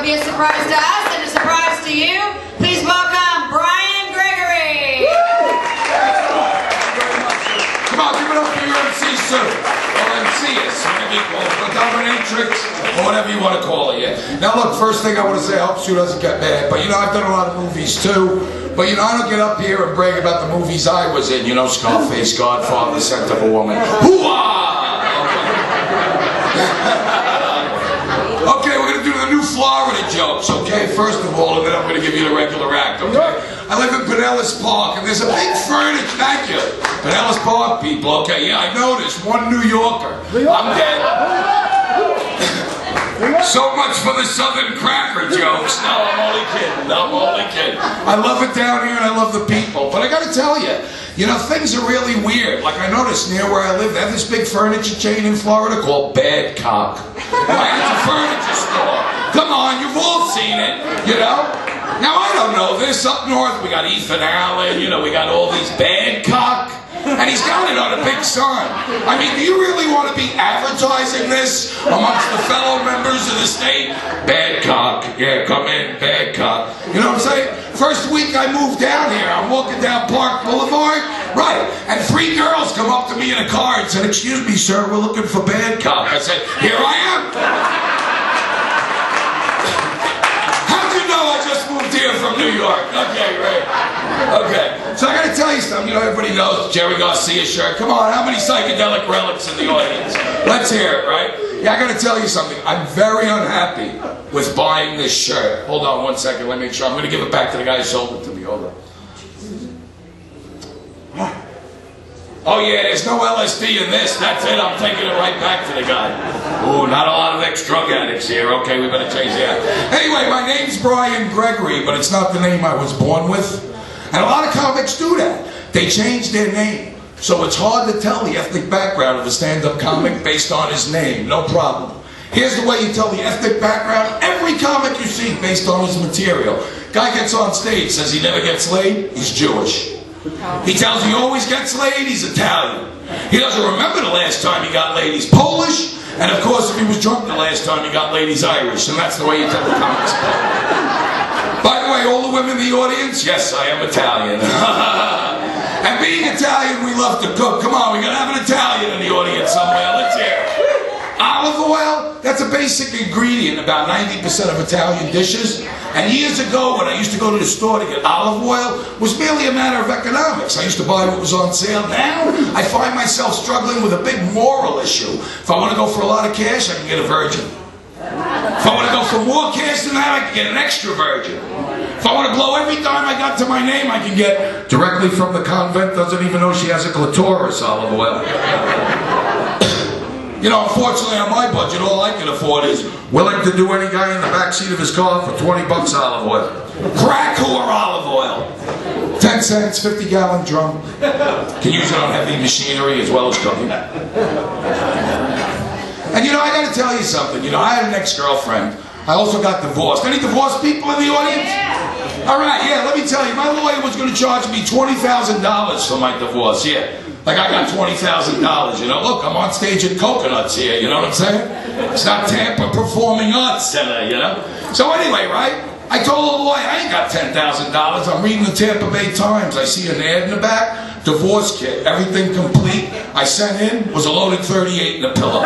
be a surprise to us and a surprise to you. Please welcome Brian Gregory. Come on, give it up for your MC, sir. Or MCs, whatever you call it. Dominatrix, or whatever you want to call it, yeah. Now look, first thing I want to say, I hope Sue doesn't get mad, but you know, I've done a lot of movies too. But you know, I don't get up here and brag about the movies I was in. You know, Scarface, Godfather, Scent of a Woman. Hoo-ah! Okay, we're going to do the new Florida jokes, okay? First of all, and then I'm going to give you the regular act, okay? I live in Pinellas Park, and there's a big furniture, thank you. Pinellas Park people, okay, yeah, I noticed, one New Yorker. I'm dead. So much for the Southern cracker jokes. No, I'm only kidding. No, I'm only kidding. I love it down here and I love the people. But I gotta tell you, you know, things are really weird. Like I noticed near where I live, they have this big furniture chain in Florida called Badcock. Right? It's a furniture store. Come on, you've all seen it, you know? Now I don't know this. Up north we got Ethan Allen, you know, we got all these Badcock. And he's got it on a big sign. I mean, do you really want to be advertising this amongst the fellow members of the state? Badcock. Yeah, come in, Badcock. You know what I'm saying? First week I moved down here, I'm walking down Park Boulevard, right, and 3 girls come up to me in a car and said, "Excuse me, sir, we're looking for Badcock." I said, "Here I am." How'd you know I just moved here from New York? Okay, right. Okay, so I gotta tell you something, you know, everybody knows Jerry Garcia shirt. Come on, how many psychedelic relics in the audience? Let's hear it, right? Yeah, I gotta tell you something. I'm very unhappy with buying this shirt. Hold on one second, let me make sure. I'm gonna give it back to the guy who sold it to me. Hold on. Oh yeah, there's no LSD in this. That's it, I'm taking it right back to the guy. Ooh, not a lot of ex-drug addicts here. Okay, we better change that. Anyway, my name's Brian Gregory, but it's not the name I was born with. And a lot of comics do that. They change their name. So it's hard to tell the ethnic background of a stand-up comic based on his name. No problem. Here's the way you tell the ethnic background. Every comic you see based on his material. Guy gets on stage, says he never gets laid, he's Jewish. He tells you he always gets laid, he's Italian. He doesn't remember the last time he got laid, he's Polish. And of course, if he was drunk the last time he got laid, he's Irish. And that's the way you tell the comics. By the way, all the women in the audience, yes, I am Italian. And being Italian, we love to cook. Come on, we gotta have an Italian in the audience somewhere. Let's hear it. Olive oil, that's a basic ingredient in about 90% of Italian dishes. And years ago, when I used to go to the store to get olive oil, it was merely a matter of economics. I used to buy what was on sale. Now, I find myself struggling with a big moral issue. If I want to go for a lot of cash, I can get a virgin. If I want to go for more cash than that, I can get an extra virgin. If I want to blow every dime I got to my name, I can get directly from the convent, doesn't even know she has a clitoris, olive oil. You know, unfortunately on my budget, all I can afford is willing to do any guy in the backseat of his car for 20 bucks olive oil. Crack whore olive oil. 10 cents, 50-gallon drum. Can use it on heavy machinery as well as cooking. And you know, I gotta tell you something. You know, I had an ex-girlfriend. I also got divorced. Any divorced people in the audience? Yeah. All right, yeah, let me tell you. My lawyer was going to charge me $20,000 for my divorce, yeah. Like I got $20,000, you know. Look, I'm on stage at Coconuts here, you know what I'm saying? It's not Tampa Performing Arts Center, you know. So anyway, right? I told the lawyer, I ain't got $10,000. I'm reading the Tampa Bay Times. I see an ad in the back, divorce kit, everything complete. I sent in, was a loaded 38 in a pillow.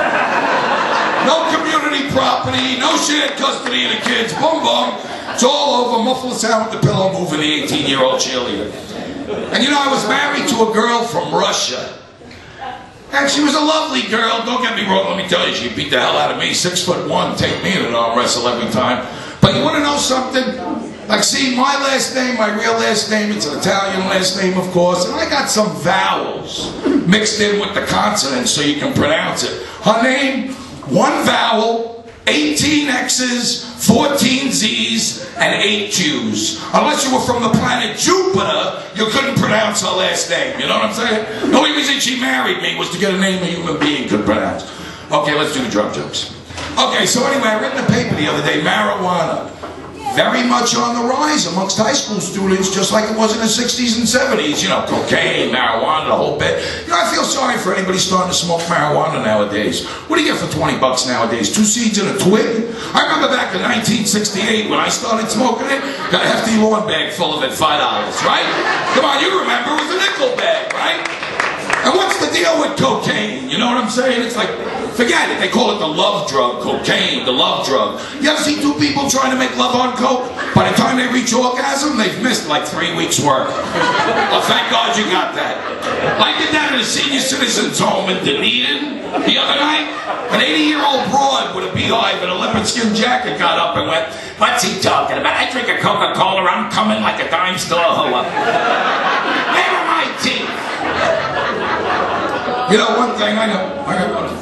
No community property, no shared custody of the kids, boom, boom. It's all over, muffle the sound with the pillow, moving the 18-year-old cheerleader. And you know, I was married to a girl from Russia. And she was a lovely girl, don't get me wrong, let me tell you, she beat the hell out of me, 6'1", take me in an arm wrestle every time. But you want to know something? Like, see, my last name, my real last name, it's an Italian last name, of course, and I got some vowels mixed in with the consonants so you can pronounce it. Her name, 1 vowel, 18 X's, 14 Z's, and 8 Q's. Unless you were from the planet Jupiter, you couldn't pronounce her last name. You know what I'm saying? The only reason she married me was to get a name a human being could pronounce. Okay, let's do the drug jokes. Okay, so anyway, I read in the paper the other day, marijuana. very much on the rise amongst high school students, just like it was in the 60s and 70s. You know, cocaine, marijuana, the whole bit. You know, I feel sorry for anybody starting to smoke marijuana nowadays. What do you get for 20 bucks nowadays? 2 seeds and a twig? I remember back in 1968 when I started smoking it, got a hefty lawn bag full of it, $5, right? Come on, you remember, it was a nickel bag, right? And what's the deal with cocaine? You know what I'm saying? It's like, forget it. They call it the love drug, cocaine, the love drug. You ever see two people trying to make love on coke? By the time they reach orgasm, they've missed like 3 weeks' work. Well, thank God you got that. I did that at a senior citizens home in Dunedin the other night. An 80-year-old broad with a beehive and a leopard skin jacket got up and went, "What's he talking about? I drink a Coca-Cola, I'm coming like a dime store hoe up. Where are my teeth?" You know, one thing, I know.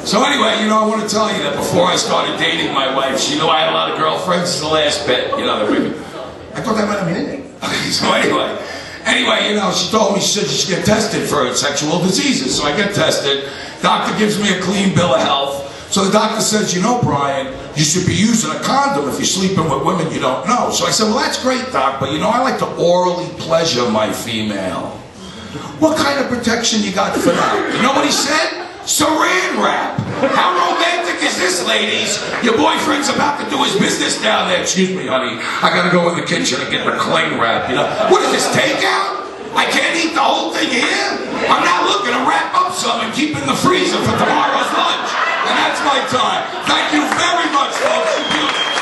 So anyway, you know, I want to tell you that before I started dating my wife, she knew I had a lot of girlfriends. This is the last bit, you know, the women. I thought that might have been it. So anyway, you know, she told me, she said she should get tested for sexual diseases. So I get tested. Doctor gives me a clean bill of health. So the doctor says, you know, Brian, you should be using a condom if you're sleeping with women you don't know. So I said, well, that's great, Doc, but you know, I like to orally pleasure my female. What kind of protection you got for that? You know what he said? Saran wrap. How romantic is this, ladies? Your boyfriend's about to do his business down there. Excuse me, honey. I gotta go in the kitchen and get the cling wrap, you know. What is this, takeout? I can't eat the whole thing here? I'm not looking to wrap up some and keep in the freezer for tomorrow's lunch. And that's my time. Thank you very much, folks.